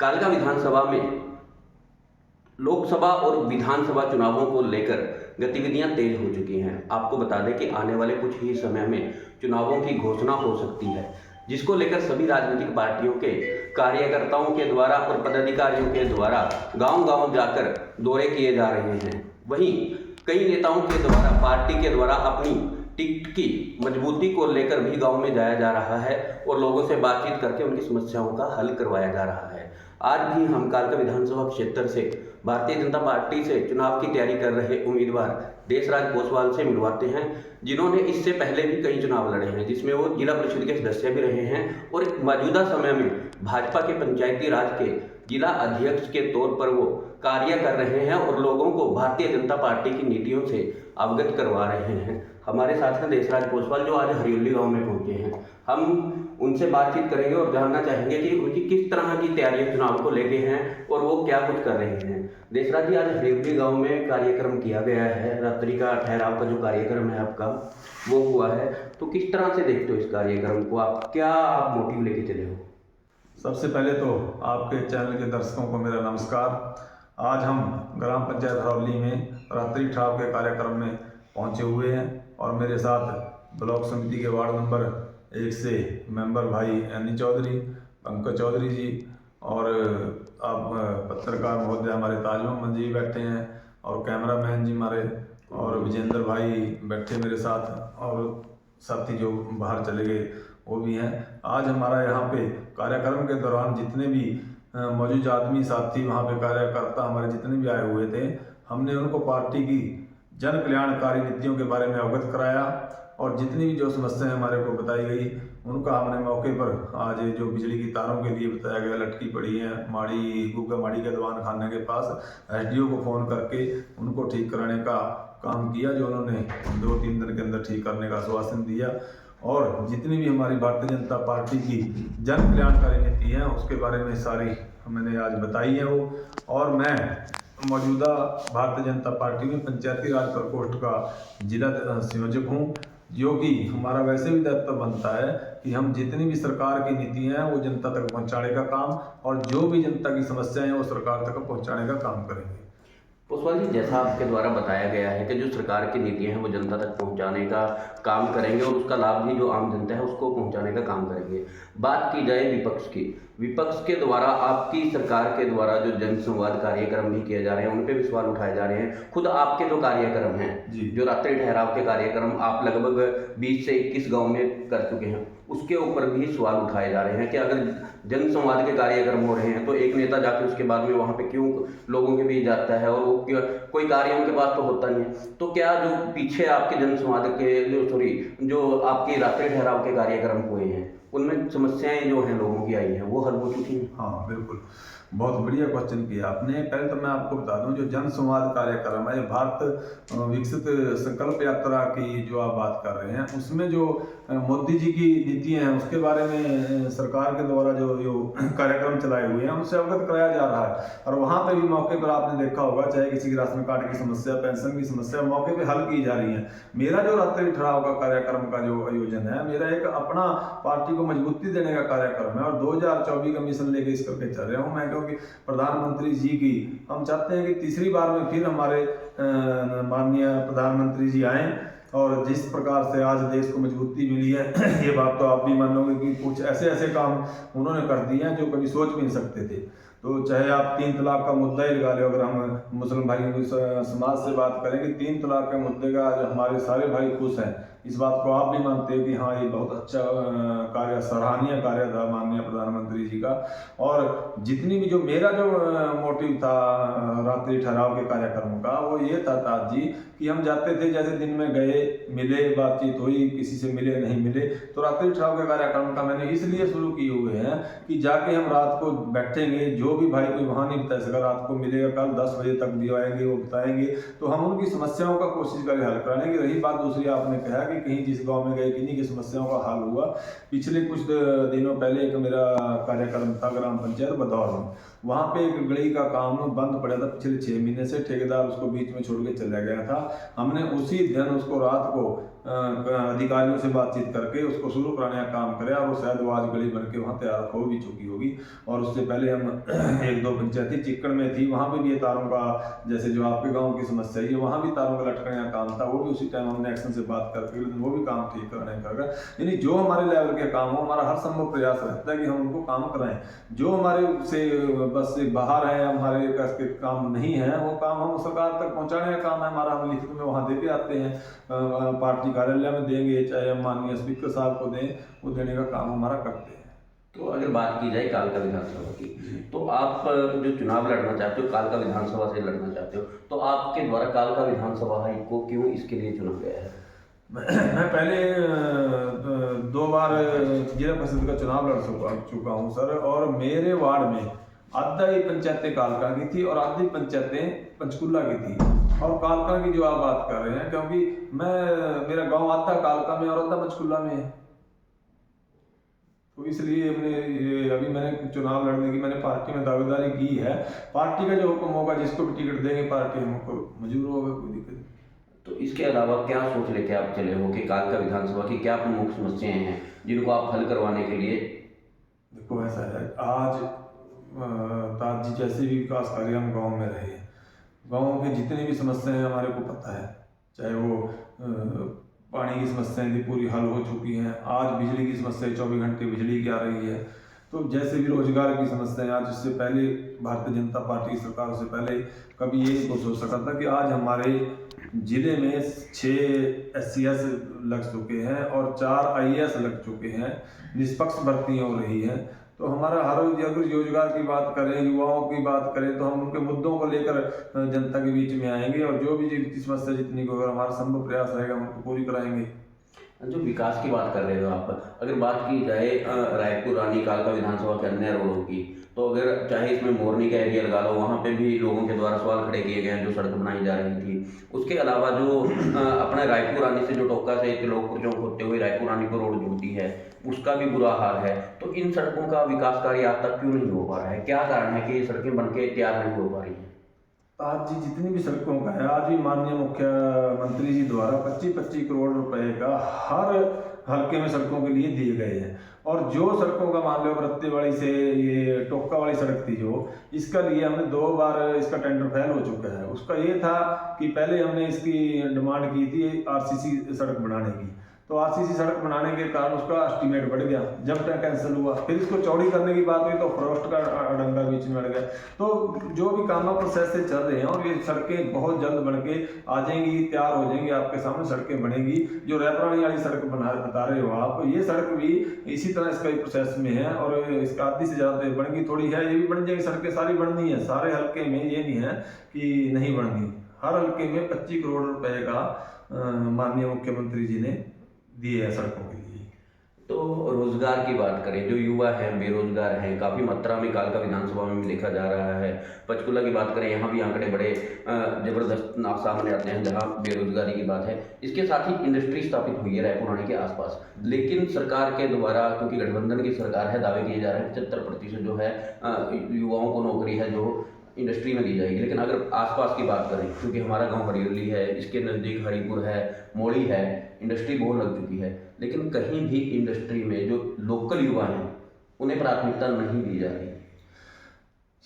कालका विधानसभा में लोकसभा और विधानसभा चुनावों को लेकर गतिविधियां तेज हो चुकी हैं। आपको बता दें कि आने वाले कुछ ही समय में चुनावों की घोषणा हो सकती है, जिसको लेकर सभी राजनीतिक पार्टियों के कार्यकर्ताओं के द्वारा और पदाधिकारियों के द्वारा गांव-गांव जाकर दौरे किए जा रहे हैं। वहीं कई नेताओं के द्वारा पार्टी के द्वारा अपनी टिकट की मजबूती को लेकर भी गांव में जाया जा रहा है और लोगों से बातचीत करके उनकी समस्याओं का हल करवाया जा रहा है। आज भी हम कालका विधानसभा क्षेत्र से भारतीय जनता पार्टी से चुनाव की तैयारी कर रहे उम्मीदवार देशराज पोसवाल से मिलवाते हैं, जिन्होंने इससे पहले भी कई चुनाव लड़े हैं, जिसमें वो जिला परिषद के सदस्य भी रहे हैं और मौजूदा समय में भाजपा के पंचायती राज के जिला अध्यक्ष के तौर पर वो कार्य कर रहे हैं और लोगों को भारतीय जनता पार्टी की नीतियों से अवगत करवा रहे हैं। हमारे साथ हैं देशराज पोसवाल, जो आज हरियोली गांव में पहुंचे हैं। हम उनसे बातचीत करेंगे और जानना चाहेंगे कि उनकी किस तरह की तैयारियां चुनाव को लेके हैं और वो क्या कुछ कर रहे हैं। देशराज जी, आज हरियोली गांव में कार्यक्रम किया गया है, रात्रि का ठहराव का जो कार्यक्रम है आपका वो हुआ है, तो किस तरह से देखते हो इस कार्यक्रम को? आप मोटिव लेके चले हो? सबसे पहले तो आपके चैनल के दर्शकों को मेरा नमस्कार। आज हम ग्राम पंचायत हरौली में रात्रि ठहराव के कार्यक्रम में पहुंचे हुए हैं और मेरे साथ ब्लॉक समिति के वार्ड नंबर 1 से मेंबर भाई एनी चौधरी, पंकज चौधरी जी और आप पत्रकार महोदय हमारे ताज मोहम्मद जी बैठे हैं और कैमरामैन जी हमारे और विजेंद्र भाई बैठे मेरे साथ और साथी जो बाहर चले गए वो भी हैं। आज हमारा यहाँ पे कार्यक्रम के दौरान जितने भी मौजूद आदमी साथी वहाँ पे कार्यकर्ता हमारे जितने भी आए हुए थे, हमने उनको पार्टी की जन कल्याणकारी नीतियों के बारे में अवगत कराया और जितनी भी जो समस्याएं हमारे को बताई गई उनका हमने मौके पर आज जो बिजली की तारों के लिए बताया गया लटकी पड़ी है गुग्गा माड़ी के दीवान खाने के पास, एसडीओ को फ़ोन करके उनको ठीक कराने का काम किया, जो उन्होंने 2-3 दिन के अंदर ठीक करने का आश्वासन दिया। और जितनी भी हमारी भारतीय जनता पार्टी की जन कल्याणकारी नीति है उसके बारे में सारी मैंने आज बताई है वो। और मैं मौजूदा भारतीय जनता पार्टी में पंचायती राज प्रकोष्ठ का जिला संयोजक हूँ, जो कि हमारा वैसे भी दायित्व बनता है कि हम जितनी भी सरकार की नीतियाँ हैं वो जनता तक पहुँचाने का काम और जो भी जनता की समस्याएं हैं वो सरकार तक पहुँचाने का काम करेंगे। पोसवाल जी, जैसा आपके द्वारा बताया गया है कि जो सरकार की नीतियां हैं वो जनता तक पहुंचाने का काम करेंगे और उसका लाभ भी जो आम जनता है उसको पहुंचाने का काम करेंगे। बात की जाए विपक्ष के द्वारा आपकी सरकार के द्वारा जो जन संवाद कार्यक्रम भी किए जा रहे हैं उन पे भी सवाल उठाए जा रहे हैं। खुद आपके जो कार्यक्रम हैं, जो रात्रि ठहराव के कार्यक्रम आप लगभग 20 से 21 गाँव में कर चुके हैं, उसके ऊपर भी सवाल उठाए जा रहे हैं कि अगर जन संवाद के कार्यक्रम हो रहे हैं तो एक नेता जाके उसके बाद में वहाँ पे क्यों लोगों के बीच जाता है और वो कोई कार्य उनके पास तो होता नहीं है। तो क्या जो पीछे आपके जन संवाद के जो आपकी रात्रि ठहराव के कार्यक्रम हुए हैं उनमें समस्याएं जो हैं लोगों की आई हैं वो हल हो चुकी हैं? हाँ बिल्कुल, बहुत बढ़िया क्वेश्चन किया आपने। पहले तो मैं आपको बता दूं, जो जन संवाद कार्यक्रम है, भारत विकसित संकल्प यात्रा की जो आप बात कर रहे हैं उसमें जो मोदी जी की नीतियां हैं उसके बारे में सरकार के द्वारा जो कार्यक्रम चलाए हुए हैं उनसे अवगत कराया जा रहा है। और वहाँ पे भी मौके पर आपने देखा होगा, चाहे किसी की राशन कार्ड की समस्या, पेंशन की समस्या मौके पे हल की जा रही है। मेरा जो रात्रि ठहराव का कार्यक्रम का जो आयोजन है, मेरा एक अपना पार्टी को मजबूती देने का कार्यक्रम है और 2024 का मिशन लेके इस करके चल रहा हूँ मैं, क्योंकि प्रधानमंत्री जी की हम चाहते हैं कि तीसरी बार में फिर हमारे माननीय प्रधानमंत्री जी आए और जिस प्रकार से आज देश को मजबूती मिली है ये बात तो आप भी मानोगे कि कुछ ऐसे ऐसे काम उन्होंने कर दिए हैं जो कभी सोच भी नहीं सकते थे। तो चाहे आप 3 तलाक का मुद्दा ही लगा लो, अगर हम मुस्लिम भाइयों की समाज से बात करें कि 3 तलाक के मुद्दे का आज हमारे सारे भाई खुश हैं, इस बात को आप भी मानते हो कि हाँ ये बहुत अच्छा कार्य, सराहनीय कार्य था माननीय प्रधानमंत्री जी का। और जितनी भी जो मेरा जो मोटिव था रात्रि ठहराव के कार्यक्रम का वो ये था ताज जी कि हम जाते थे, जैसे दिन में गए, मिले, बातचीत हुई, किसी से मिले नहीं मिले, तो रात्रि ठहराव के कार्यक्रम का मैंने इसलिए शुरू किए हुए हैं कि जाके हम रात को बैठेंगे, जो भी भाई कोई वहाँ नहीं बता सका रात को मिलेगा, कल 10 बजे तक भी आएंगे वो बताएंगे, तो हम उनकी समस्याओं का कोशिश करें हल कराने की। रही बात दूसरी, आपने कहा कि कहीं जिस गांव में गए किन्हीं की समस्याओं का हल हुआ, पिछले कुछ दिनों पहले एक मेरा कार्यक्रम था ग्राम पंचायत बदौर में, वहाँ पे एक गली का काम बंद पड़ा था पिछले 6 महीने से, ठेकेदार उसको बीच में छोड़ के चला गया था। हमने उसी दिन उसको रात को अधिकारियों से बातचीत करके उसको शुरू कराने का काम करें, और वो शायद वो आज गली बन के वहाँ तैयार हो भी चुकी होगी। और उससे पहले हम 1-2 पंचायती चिक्कड़ में थी, वहाँ पे भी ये तारों का, जैसे जो आपके गांव की समस्या है, वहाँ भी तारों का लटकने का काम था, वो भी उसी टाइम हमने एक्शन से बात करके वो भी काम ठीक कराने का। यानी जो हमारे लेवल के काम हो, हमारा हर संभव प्रयास रहता है कि हम उनको काम कराएं। जो हमारे से बस से बाहर है, हमारे कस के काम नहीं है, वो काम हम सरकार तक पहुंचाने का काम है हमारा। हम लिखित में वहाँ दे के आते हैं, पार्टी कार्यालय में देंगे, चाहे हम माननीय स्पीकर साहब को दें, वो देने का काम हमारा करते हैं। तो अगर बात की जाए कालका विधानसभा की, तो आप जो चुनाव लड़ना चाहते हो, कालका विधानसभा से लड़ना चाहते हो, तो आपके द्वारा कालका विधानसभा को क्यों इसके लिए चुना गया है? मैं पहले 2 बार जिला परिषद का चुनाव लड़ चुका हूँ सर, और मेरे वार्ड में आधा ही पंचायतें कालका की थी और आधी पंचायतें पंचकुला की थी। और कालका की जो आप बात कर रहे हैं, क्योंकि मेरा गांव आधा कालका में और आधा पंचकुला में है, तो इसलिए अभी मैंने चुनाव लड़ने की मैंने पार्टी में दावेदारी की है। पार्टी का जो हुक्म होगा, जिसको भी टिकट देंगे पार्टी हमको मंजूर होगा, कोई दिक्कत नहीं। तो इसके अलावा क्या सोच लेके आप चले हो कि कालका विधानसभा की क्या प्रमुख समस्याएं हैं जिनको आप हल करवाने के लिए? देखो ऐसा है, आज ताज जी जैसे भी विकास कार्य हम गाँव में रहे हैं, गाँव के जितनी भी समस्याएं हमारे को पता है, चाहे वो पानी की समस्याएं थी पूरी हल हो चुकी हैं, आज बिजली की समस्या 24 घंटे बिजली की आ रही है, तो जैसे भी रोजगार की समस्याएं, आज इससे पहले भारतीय जनता पार्टी की सरकार से पहले कभी ये नहीं सोच सका था कि आज हमारे जिले में 6 SCS लग चुके हैं और 4 IAS लग चुके हैं, निष्पक्ष भर्तियाँ हो रही हैं। तो हमारा हर अगर रोजगार की बात करें, युवाओं की बात करें, तो हम उनके मुद्दों को लेकर जनता के बीच में आएंगे, और जो भी समस्या जितनी को अगर हमारा संभव प्रयास रहेगा हम उनको पूरी कराएंगे। जो विकास की बात कर रहे हो आप, अगर बात की जाए रायपुर रानी कालका विधानसभा के अन्य रोडों की, तो अगर चाहे इसमें मोरनी का एरिया लगा लो, वहाँ पे भी लोगों के द्वारा सवाल खड़े किए गए हैं जो सड़क बनाई जा रही थी। उसके अलावा जो अपने रायपुर रानी से जो टोका से त्रिलोकपुर चौक होते हुए रायपुर रानी को रोड जुड़ती है, उसका भी बुरा हाल है। तो इन सड़कों का विकास कार्य आज तक क्यों नहीं हो पा रहा है? क्या कारण है कि ये सड़कें बनके तैयार नहीं हो पा रही हैं? आज जी जितनी भी सड़कों का है, आज भी माननीय मुख्यमंत्री जी द्वारा 25-25 करोड़ रुपए का हर हल्के में सड़कों के लिए दिए गए हैं। और जो सड़कों का मान लो रत्तेवाड़ी से ये टोका वाली सड़क थी, जो इसका लिए हमने 2 बार इसका टेंडर फेल हो चुका है। उसका ये था कि पहले हमने इसकी डिमांड की थी RCC सड़क बनाने की, तो RCC सड़क बनाने के कारण उसका एस्टीमेट बढ़ गया, जब तक कैंसिल हुआ। फिर इसको चौड़ी करने की बात हुई तो फरोस्ट का अडंगा बीच में अड़ गया। तो जो भी काम प्रोसेस से चल रहे हैं, और ये सड़कें बहुत जल्द बन के आ जाएंगी, तैयार हो जाएंगी, आपके सामने सड़कें बनेगी। जो रैपरानी वाली सड़क बता रहे हो आप, ये सड़क भी इसी तरह इसका प्रोसेस में है, और इसका आधी से ज़्यादा बन गई, थोड़ी है, ये भी बन जाएगी। सड़कें सारी बननी है सारे हल्के में, ये नहीं है कि नहीं बननी। हर हल्के में 25 करोड़ रुपए का माननीय मुख्यमंत्री जी ने दिए हैं सड़कों के लिए। तो रोजगार की बात करें, जो युवा हैं बेरोजगार हैं, काफ़ी मात्रा में कालका विधानसभा में देखा जा रहा है। पंचकुला की बात करें, यहाँ भी आंकड़े बड़े जबरदस्त सामने आते हैं जहाँ बेरोजगारी की बात है। इसके साथ ही इंडस्ट्री स्थापित हुई है रायपुर रानी के आसपास, लेकिन सरकार के द्वारा, क्योंकि गठबंधन की सरकार है, दावे किए जा रहे हैं 75% जो है युवाओं को नौकरी है जो इंडस्ट्री में दी जाएगी। लेकिन अगर आसपास की बात करें, क्योंकि हमारा गांव हरियली है, इसके नज़दीक हरिपुर है, मोड़ी है, इंडस्ट्री बहुत लग चुकी है, लेकिन कहीं भी इंडस्ट्री में जो लोकल युवा हैं उन्हें प्राथमिकता नहीं दी जा रही।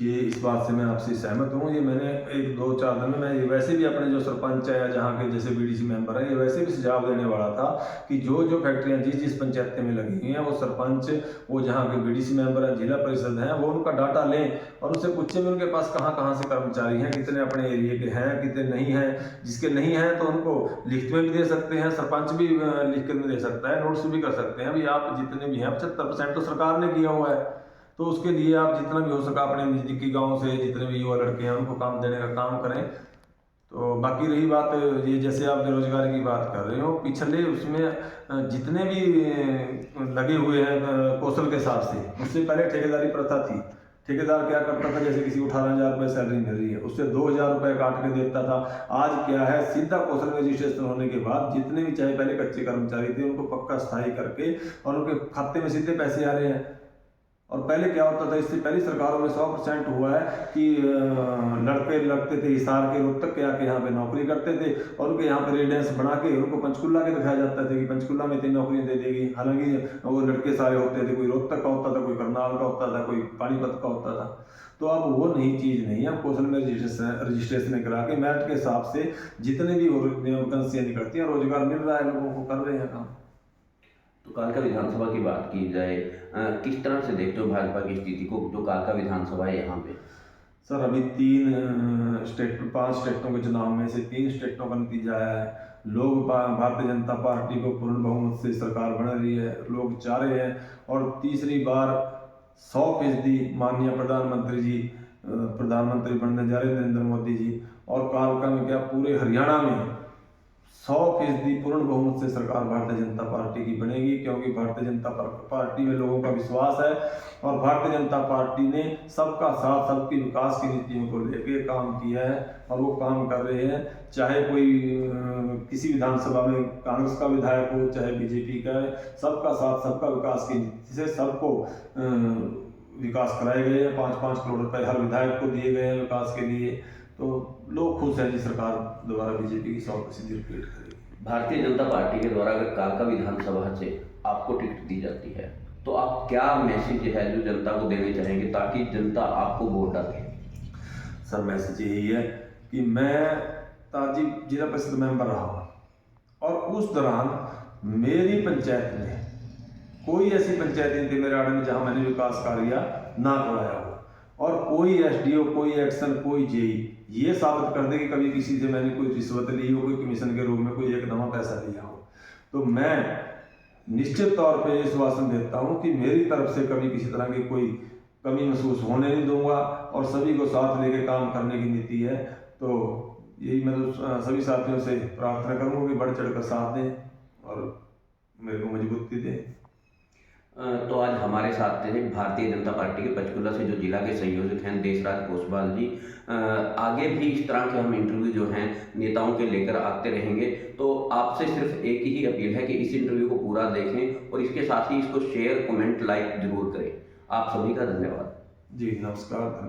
ये इस बात से मैं आपसे सहमत हूँ। ये मैंने 1-2-4 दिन में मैं वैसे भी अपने जो सरपंच है या जहाँ के जैसे BDC मेंबर हैं, ये वैसे भी सुझाव देने वाला था कि जो फैक्ट्रियाँ जिस पंचायत में लगी हुई हैं, वो सरपंच, वो जहाँ के BDC मेंबर हैं, जिला परिषद हैं, वो उनका डाटा लें और उससे पूछें भी उनके पास कहाँ से कर्मचारी हैं, कितने अपने एरिए के हैं, कितने नहीं हैं। जिसके नहीं हैं तो उनको लिखित में भी दे सकते हैं, सरपंच भी लिखित में दे सकता है, नोट्स भी कर सकते हैं। अभी आप जितने भी हैं, 75% तो सरकार ने किया हुआ है, तो उसके लिए आप जितना भी हो सका अपने नज़दीकी गांव से जितने भी युवा लड़के हैं उनको काम देने का काम करें। तो बाकी रही बात ये, जैसे आप बेरोजगारी की बात कर रहे हो, पिछले उसमें जितने भी लगे हुए हैं कौशल के हिसाब से, उससे पहले ठेकेदारी प्रथा थी। ठेकेदार क्या करता था, जैसे किसी को 18,000 रुपये सैलरी मिल रही है, उससे 2,000 रुपये काट के देता था। आज क्या है, सीधा कौशल रजिस्ट्रेशन होने के बाद जितने भी चाहे पहले कच्चे कर्मचारी थे उनको पक्का स्थायी करके और उनके खाते में सीधे पैसे आ रहे हैं। और पहले क्या होता था, इससे पहली सरकारों में 100% हुआ है कि लड़के लगते थे हिसार के रोहतक के आके यहाँ पे नौकरी करते थे और उनके यहाँ पे रेजिडेंस बना के उनको पंचकुला के दिखाया जाता था कि पंचकुला में 3 नौकरियाँ दे देगी। हालांकि वो लड़के सारे होते थे, कोई रोहतक का होता था, कोई करनाल का होता था, कोई पानीपत का होता था। तो अब वो नई चीज़ नहीं है। अब कौशल में रजिस्ट्रेशन करा के मेरिट के हिसाब से जितने भी वैकेंसियाँ निकलती हैं, रोजगार मिल रहा है, लोगों को कर रहे हैं काम। तो कालका विधानसभा की बात की जाए, किस तरह से देखते हो भाजपा की स्थिति को, जो कालका विधानसभा है यहाँ पे? सर अभी 5 स्टेटों के चुनाव में से 3 स्टेटों का नतीजा आया है। लोग भारतीय जनता पार्टी को पूर्ण बहुमत से सरकार बन रही है, लोग चाह रहे हैं और तीसरी बार 100% माननीय प्रधानमंत्री बनने जा रहे हैं नरेंद्र मोदी जी। और कालका में क्या, पूरे हरियाणा में 100% पूर्ण बहुमत से सरकार भारतीय जनता पार्टी की बनेगी, क्योंकि भारतीय जनता पार्टी में लोगों का विश्वास है और भारतीय जनता पार्टी ने सबका साथ, सबकी विकास की नीतियों को लेकर काम किया है और वो काम कर रहे हैं। चाहे कोई किसी विधानसभा में कांग्रेस का विधायक हो, चाहे बीजेपी का है, सबका साथ, सबका विकास की नीति से सबको विकास कराए गए हैं। 5-5 करोड़ रुपए हर विधायक को दिए गए हैं विकास के लिए। तो लोग खुश हैं जी, सरकार दोबारा बीजेपी की 100% रिपीट करेगी। भारतीय जनता पार्टी के द्वारा अगर कालका विधानसभा से आपको टिकट दी जाती है तो आप क्या मैसेज है जो जनता को देने चाहेंगे ताकि जनता आपको वोट डाले? सर मैसेज यही है कि मैं ताजीब जिला परिषद मेंबर रहा हूँ और उस दौरान मेरी पंचायत में कोई ऐसी पंचायत नहीं थी मेरे आड़े में जहाँ मैंने विकास कार्य ना करवाया हो, और कोई एसडीओ, कोई एक्शन, कोई जेई ये साबित कर दे कि कभी किसी से मैंने कोई रिश्वत ली हो, कोई कमीशन के रूप में कोई एक नवा पैसा लिया हो। तो मैं निश्चित तौर पे ये आश्वासन देता हूँ कि मेरी तरफ से कभी किसी तरह की कोई कमी महसूस होने नहीं दूंगा और सभी को साथ लेके काम करने की नीति है। तो यही मैं तो सभी साथियों से प्रार्थना करूँगा कि बढ़ चढ़ कर साथ दें और मेरे को मजबूती दें। तो आज हमारे साथ थे भारतीय जनता पार्टी के पंचकुला से जो जिला के संयोजक हैं देशराज कोसवाल जी। आगे भी इस तरह के हम इंटरव्यू जो हैं नेताओं के लेकर आते रहेंगे। तो आपसे सिर्फ एक ही अपील है कि इस इंटरव्यू को पूरा देखें और इसके साथ ही इसको शेयर, कमेंट, लाइक जरूर करें। आप सभी का धन्यवाद। जी नमस्कार।